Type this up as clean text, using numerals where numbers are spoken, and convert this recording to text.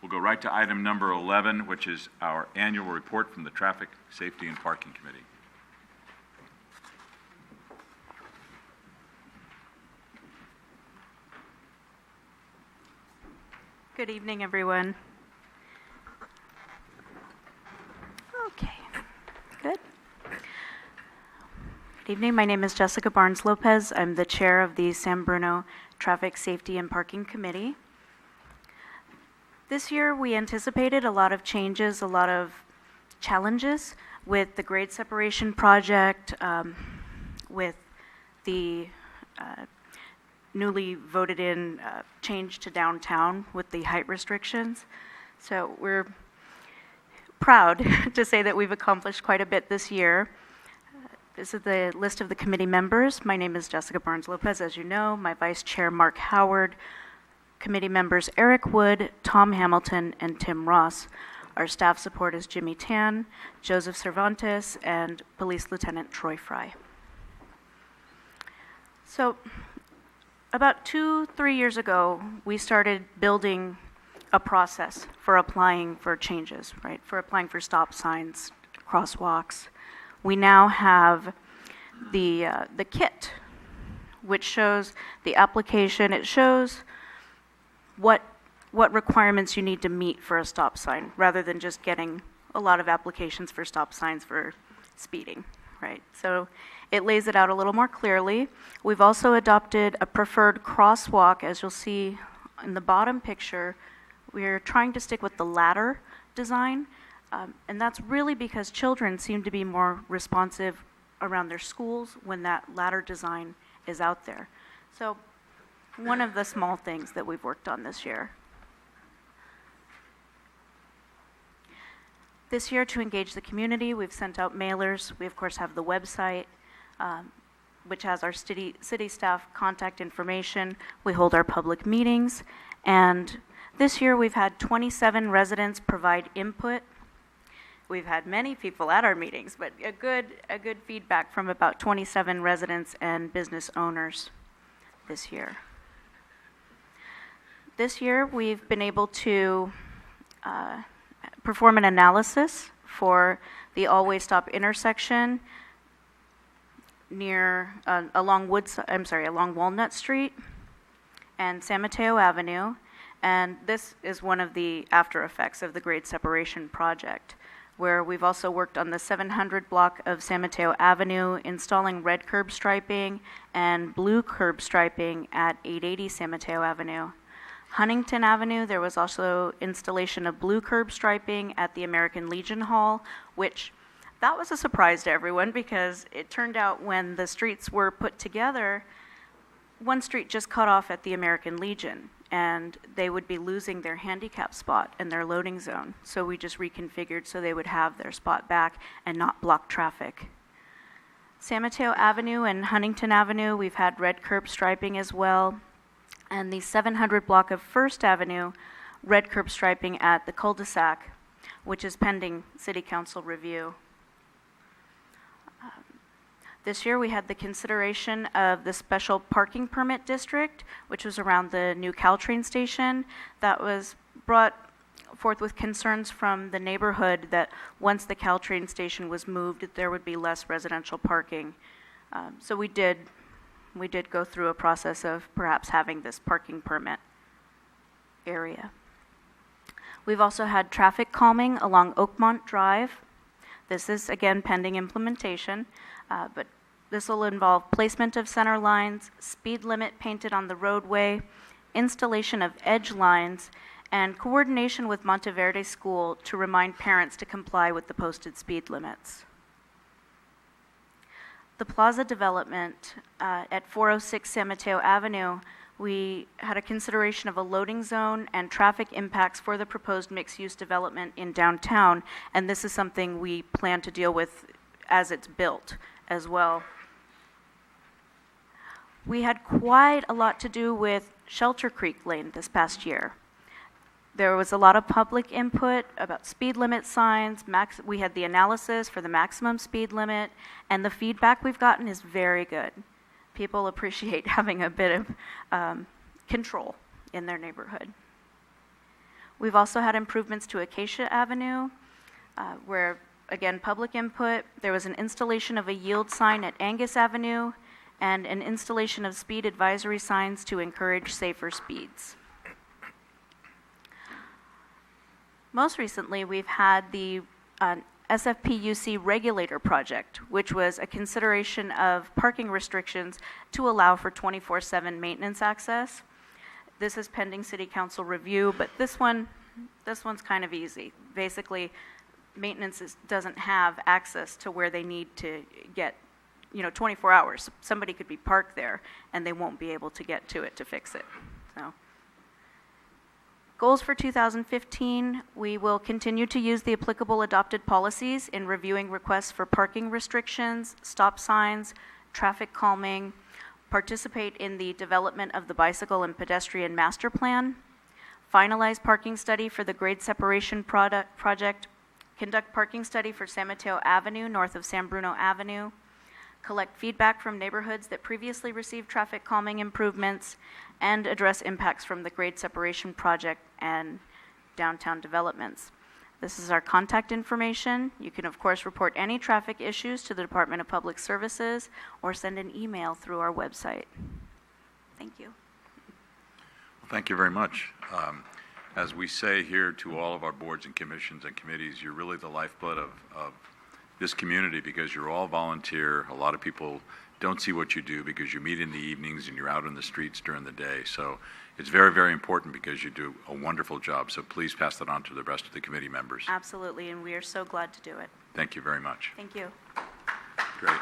We'll go right to item number 11, which is our annual report from the Traffic, Safety, and Parking Committee. Good evening, everyone. Okay, good. Good evening. My name is Jessica Barnes-Lopez. I'm the chair of the San Bruno Traffic, Safety, and Parking Committee. This year, we anticipated a lot of changes, a lot of challenges with the grade separation project, with the newly voted in change to downtown with the height restrictions. So we're proud to say that we've accomplished quite a bit this year. This is the list of the committee members. My name is Jessica Barnes-Lopez, as you know. My vice chair, Mark Howard. Committee members, Eric Wood, Tom Hamilton, and Tim Ross. Our staff support is Jimmy Tan, Joseph Cervantes, and Police Lieutenant Troy Fry. So, about 2-3 years ago, we started building a process for applying for changes, right? For applying for stop signs, crosswalks. We now have the kit, which shows the application. It shows what requirements you need to meet for a stop sign, rather than just getting a lot of applications for stop signs for speeding, right? So it lays it out a little more clearly. We've also adopted a preferred crosswalk. As you'll see in the bottom picture, we're trying to stick with the ladder design, and that's really because children seem to be more responsive around their schools when that ladder design is out there. So one of the small things that we've worked on this year. This year, to engage the community, we've sent out mailers. We, of course, have the website, which has our city staff contact information. We hold our public meetings. And this year, we've had 27 residents provide input. We've had many people at our meetings, but a good feedback from about 27 residents and business owners this year. This year, we've been able to perform an analysis for the all-way stop intersection near along Walnut Street and San Mateo Avenue, and this is one of the after effects of the grade separation project, where we've also worked on the 700 block of San Mateo Avenue, installing red curb striping and blue curb striping at 880 San Mateo Avenue. Huntington Avenue, there was also installation of blue curb striping at the American Legion Hall, which that was a surprise to everyone because it turned out when the streets were put together, one street just cut off at the American Legion, and they would be losing their handicap spot and their loading zone. So we just reconfigured so they would have their spot back and not block traffic. San Mateo Avenue and Huntington Avenue, we've had red curb striping as well. And the 700 block of First Avenue, red curb striping at the cul-de-sac, which is pending City Council review. This year we had the consideration of the special parking permit district, which was around the new Caltrain station. That was brought forth with concerns from the neighborhood that once the Caltrain station was moved, there would be less residential parking. So we did go through a process of perhaps having this parking permit area. We've also had traffic calming along Oakmont Drive. This is, again, pending implementation, but this will involve placement of center lines, speed limit painted on the roadway, installation of edge lines, and coordination with Monteverde School to remind parents to comply with the posted speed limits. The plaza development at 406 San Mateo Avenue, we had a consideration of a loading zone and traffic impacts for the proposed mixed-use development in downtown, and this is something we plan to deal with as it's built as well. We had quite a lot to do with Shelter Creek Lane this past year. There was a lot of public input about speed limit signs. We had the analysis for the maximum speed limit, and the feedback we've gotten is very good. People appreciate having a bit of control in their neighborhood. We've also had improvements to Acacia Avenue, where, again, public input. There was an installation of a yield sign at Angus Avenue and an installation of speed advisory signs to encourage safer speeds. Most recently, we've had the SFPUC regulator project, which was a consideration of parking restrictions to allow for 24/7 maintenance access. This is pending city council review, but this one's kind of easy. Basically, maintenance doesn't have access to where they need to get, 24 hours. Somebody could be parked there and they won't be able to get to it to fix it. So, goals for 2015, we will continue to use the applicable adopted policies in reviewing requests for parking restrictions, stop signs, traffic calming, participate in the development of the bicycle and pedestrian master plan, finalize parking study for the grade separation project, conduct parking study for San Mateo Avenue north of San Bruno Avenue, collect feedback from neighborhoods that previously received traffic calming improvements, and address impacts from the grade separation project and downtown developments. This is our contact information. You can, of course, report any traffic issues to the Department of Public Services or send an email through our website. Thank you. Well, thank you very much. As we say here to all of our boards and commissions and committees, you're really the lifeblood of this community because you're all volunteer. A lot of people don't see what you do because you meet in the evenings and you're out in the streets during the day. So it's very, very important because you do a wonderful job. So please pass that on to the rest of the committee members. Absolutely, and we are so glad to do it. Thank you very much. Thank you. Great.